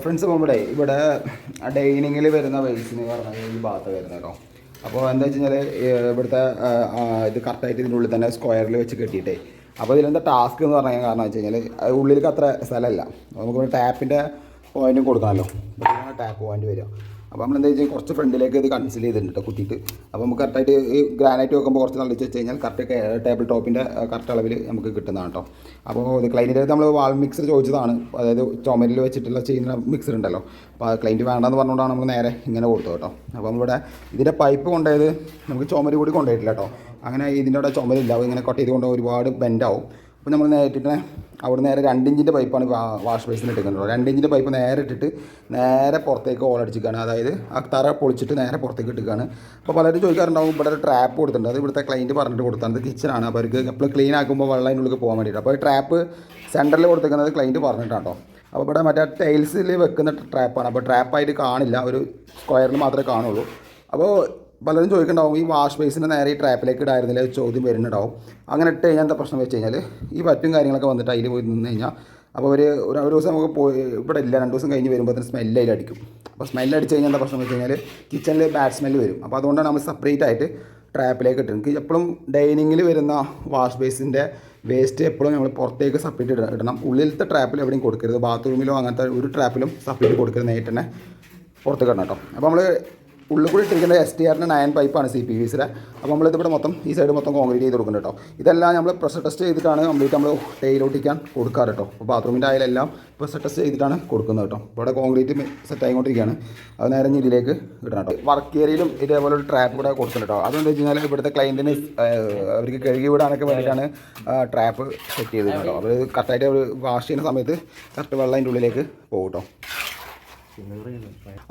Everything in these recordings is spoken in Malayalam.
ഫ്രണ്ട്സ് പോകുമ്പോഴേ ഇവിടെ ഡൈനിങ്ങിൽ വരുന്ന വേസ്റ്റിന് പറഞ്ഞാൽ ഈ ഭാഗത്ത് വരുന്നത് കേട്ടോ. അപ്പോൾ എന്താ വെച്ച് കഴിഞ്ഞാൽ ഇവിടുത്തെ ഇത് കറക്റ്റായിട്ട് ഇതിൻ്റെ ഉള്ളിൽ തന്നെ സ്ക്വയറിൽ വെച്ച് കെട്ടിയിട്ടേ. അപ്പോൾ ഇതിലെന്താ ടാസ്ക് എന്ന് പറഞ്ഞാൽ കാരണം വെച്ച് കഴിഞ്ഞാൽ ഉള്ളിലേക്ക് അത്ര സ്ഥലമല്ല, നമുക്ക് ടാപ്പിൻ്റെ പോയിൻറ്റും കൊടുക്കണമല്ലോ. ടാപ്പ് പോയിൻറ്റ് വരിക. അപ്പോൾ നമ്മൾ എന്താ വെച്ചാൽ കുറച്ച് ഫ്രണ്ടിലേക്ക് ഇത് കൺസിൽ ചെയ്തിട്ടുണ്ട് കേട്ടോ കുത്തിയിട്ട്. അപ്പോൾ നമുക്ക് കറക്റ്റായിട്ട് ഈ ഗ്രാനൈറ്റ് വെക്കുമ്പോൾ കുറച്ച് തള്ളിച്ച് വെച്ച് കഴിഞ്ഞാൽ കറക്റ്റ് ടേബിൾ ടോപ്പിൻ്റെ കറക്റ്റ് അളവിൽ നമുക്ക് കിട്ടുന്നതാണ് കേട്ടോ. അപ്പോൾ ഇത് ക്ലൈൻറ്റിൻ്റെ അടുത്ത് നമ്മൾ വാൾ മിക്സർ ചോദിച്ചതാണ്, അതായത് ചുമരിൽ വെച്ചിട്ടുള്ള ചെയ്യുന്ന മിക്സർ ഉണ്ടല്ലോ. അപ്പോൾ ക്ലൈൻറ്റ് വേണ്ടെന്ന് പറഞ്ഞുകൊണ്ടാണ് നമുക്ക് നേരെ ഇങ്ങനെ കൊടുത്തത് കേട്ടോ. അപ്പോൾ നമ്മളിവിടെ ഇതിൻ്റെ പൈപ്പ് കൊണ്ടുപോയത് നമുക്ക് ചുമര് കൂടി കൊണ്ടുപോയിട്ടില്ല കേട്ടോ. അങ്ങനെ ഇതിൻ്റെ അവിടെ ചുമരില്ല, ഇങ്ങനെ കട്ട് ചെയ്ത് കൊണ്ടുപോയി ഒരുപാട് ബെൻഡാവും. അപ്പോൾ നമ്മൾ നേരിട്ടിട്ട് അവിടെ നേരെ 2 ഇഞ്ചിൻ്റെ പൈപ്പാണ് വാഷ് ബേസിന് ഇട്ടിട്ടുണ്ടോ. 2 ഇഞ്ചിൻ്റെ പൈപ്പ് നേരെ ഇട്ടിട്ട് നേരെ പുറത്തേക്ക് ഓളടിച്ചിരിക്കുകയാണ്, അതായത് ആ തറ പൊളിച്ചിട്ട് നേരെ പുറത്തേക്ക് ഇട്ടിക്കുകയാണ്. അപ്പോൾ പലരും ചോദിക്കാറുണ്ടാവും ഇവിടെ ഒരു ട്രാപ്പ് കൊടുത്തിട്ടുണ്ട്, അത് ഇവിടുത്തെ ക്ലൈൻറ്റ് പറഞ്ഞിട്ട് കൊടുത്താണ്. അത് കിച്ചനാണ്, അപ്പോൾ അവർക്ക് എപ്പോഴും ക്ലീൻ ആക്കുമ്പോൾ വെള്ളം അതിൻ്റെ ഉള്ളിൽ പോകാൻ വേണ്ടിയിട്ട്. അപ്പോൾ ഈ ട്രാപ്പ് സെൻറ്ററിൽ കൊടുത്തിരിക്കുന്നത് ക്ലൈൻറ്റ് പറഞ്ഞിട്ടാട്ടോ. അപ്പോൾ ഇവിടെ മറ്റേ ടൈൽസിൽ വെക്കുന്ന ട്രാപ്പാണ്, അപ്പോൾ ട്രാപ്പായിട്ട് കാണില്ല, ഒരു സ്ക്വയറിൽ മാത്രമേ കാണുള്ളൂ. അപ്പോൾ പലരും ചോദിക്കുന്നുണ്ടാവും ഈ വാഷ് ബേസിൻ്റെ നേരെ ഈ ട്രാപ്പിലേക്ക് ഇടായിരുന്നില്ല, ചോദ്യം വരുന്നുണ്ടാവും. അങ്ങനെ ഇട്ട് കഴിഞ്ഞാൽ എന്താ പ്രശ്നം വെച്ച് കഴിഞ്ഞാൽ ഈ പറ്റും കാര്യങ്ങളൊക്കെ വന്നിട്ട് അതിൽ പോയി നിന്ന് കഴിഞ്ഞാൽ അപ്പോൾ ഒരു ദിവസം നമുക്ക് പോയി ഇവിടെ ഇല്ല, 2 ദിവസം കഴിഞ്ഞ് വരുമ്പോൾ തന്നെ സ്മെല്ല് അതിലടിക്കും. അപ്പോൾ സ്മെല്ല് അടിച്ച് കഴിഞ്ഞാൽ എന്താ പ്രശ്നം വെച്ച് കഴിഞ്ഞാൽ കിച്ചണിൽ ബാഡ് സ്മെല്ല് വരും. അപ്പോൾ അതുകൊണ്ടാണ് നമ്മൾ സെപ്പറേറ്റ് ആയിട്ട് ട്രാപ്പിലേക്ക് ഇട്ടിട്ടുണ്ട്. എപ്പോഴും ഡൈനിങ്ങിൽ വരുന്ന വാഷ് ബേസിൻ്റെ വേസ്റ്റ് എപ്പോഴും നമ്മൾ പുറത്തേക്ക് സെപ്പറേറ്റ് ഇടണം. ഉള്ളിലത്തെ ട്രാപ്പിൽ എവിടെയും കൊടുക്കരുത്, ബാത്റൂമിലോ അങ്ങനത്തെ ഒരു ട്രാപ്പിലും സെപ്പറേറ്റ് കൊടുക്കരുത്, നേരിട്ട് തന്നെ പുറത്തേക്ക് ഇടണം കേട്ടോ. അപ്പോൾ നമ്മൾ ഉള്ളിൽ കൂടി ഇട്ടിരിക്കുന്ന STR 9 പൈപ്പാണ് CPVCയുടെ. അപ്പോൾ നമ്മളിതിവിടെ മൊത്തം ഈ സൈഡ് മൊത്തം കോൺക്രീറ്റ് ചെയ്ത് കൊടുക്കുന്നുണ്ട് കേട്ടോ. ഇതെല്ലാം നമ്മൾ പ്രഷർ ടെസ്റ്റ് ചെയ്തിട്ടാണ് കംപ്ലീറ്റ് നമ്മൾ ടൈലോട്ടിക്കാൻ കൊടുക്കാറ് കേട്ടോ. അപ്പോൾ ബാത്റൂമിൻ്റെ ആയാലെല്ലാം പ്രഷർ ടെസ്റ്റ് ചെയ്തിട്ടാണ് കൊടുക്കുന്നത് കേട്ടോ. ഇവിടെ കോൺക്രീറ്റ് സെറ്റ് ആയിക്കൊണ്ടിരിക്കുകയാണ്, അത് നേരെ ഇതിലേക്ക് ഇടണം കേട്ടോ. വർക്ക് ഏരിയയിലും ഇതേപോലെ ഒരു ട്രാപ്പ് കൂടെ കൊടുക്കുന്നുണ്ട് കേട്ടോ. അതെന്താ വെച്ച് കഴിഞ്ഞാൽ ഇവിടുത്തെ ക്ലൈൻറ്റിന് അവർക്ക് കഴുകി വിടാനൊക്കെ വേണ്ടിയിട്ടാണ് ട്രാപ്പ് സെറ്റ് ചെയ്തിട്ടുണ്ട് കേട്ടോ. അവർ കറക്റ്റായിട്ട് അവർ വാഷ് ചെയ്യുന്ന സമയത്ത് കറക്റ്റ് വെള്ളം അതിൻ്റെ ഉള്ളിലേക്ക് പോകും കേട്ടോ.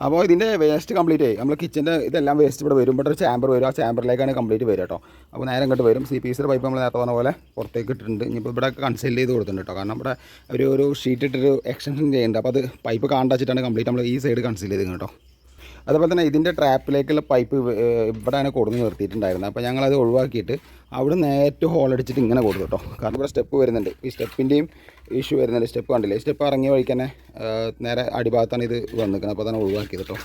അപ്പോൾ ഇതിൻ്റെ വേസ്റ്റ് കംപ്ലീറ്റ് ആയി, നമ്മൾ കിച്ചൻ്റെ ഇതെല്ലാം വേസ്റ്റ് ഇവിടെ വരും. ഇവിടെ ഒരു ചാമ്പർ വരും, ആ ചാമ്പറിലേക്കാണ് കംപ്ലീറ്റ് വരിക കേട്ടോ. അപ്പോൾ നേരെ ഇങ്ങോട്ട് വരും. CPVCയുടെ പൈപ്പ് നമ്മൾ നേരത്തെ പറഞ്ഞ പോലെ പുറത്തേക്ക് ഇട്ടിട്ടുണ്ട്. ഇനിയിപ്പോൾ ഇവിടെ കൺസെയിൽ ചെയ്ത് കൊടുത്തിട്ടുണ്ട് കേട്ടോ. കാരണം ഇവിടെ ഒരു ഷീറ്റ് ഇട്ടൊരു എക്സ്റ്റൻഷൻ ചെയ്യുന്നുണ്ട്. അപ്പോൾ അത് പൈപ്പ് കാണ്ടാച്ചിട്ടാണ് കംപ്ലീറ്റ് നമ്മൾ ഈ സൈഡ് കൺസെയിൽ ചെയ്ത് കേട്ടോ. അതുപോലെ തന്നെ ഇതിൻ്റെ ട്രാപ്പിലേക്കുള്ള പൈപ്പ് ഇവിടെയാണ് കൊടുന്ന് നിർത്തിയിട്ടുണ്ടായിരുന്നത്. അപ്പോൾ ഞങ്ങളത് ഒഴിവാക്കിയിട്ട് അവിടെ നേരിട്ട് ഹോളടിച്ചിട്ട് ഇങ്ങനെ കൊടുത്തു കേട്ടോ. കാരണം ഇവിടെ സ്റ്റെപ്പ് വരുന്നുണ്ട്, ഈ സ്റ്റെപ്പിൻ്റെയും ഇഷ്യൂ വരുന്നുണ്ട്. സ്റ്റെപ്പ് കണ്ടില്ലേ, സ്റ്റെപ്പ് ഇറങ്ങിയ വഴിക്ക് തന്നെ നേരെ അടിഭാഗത്താണ് ഇത് വന്നിരിക്കുന്നത്. അപ്പോൾ തന്നെ ഒഴിവാക്കിയത് കേട്ടോ.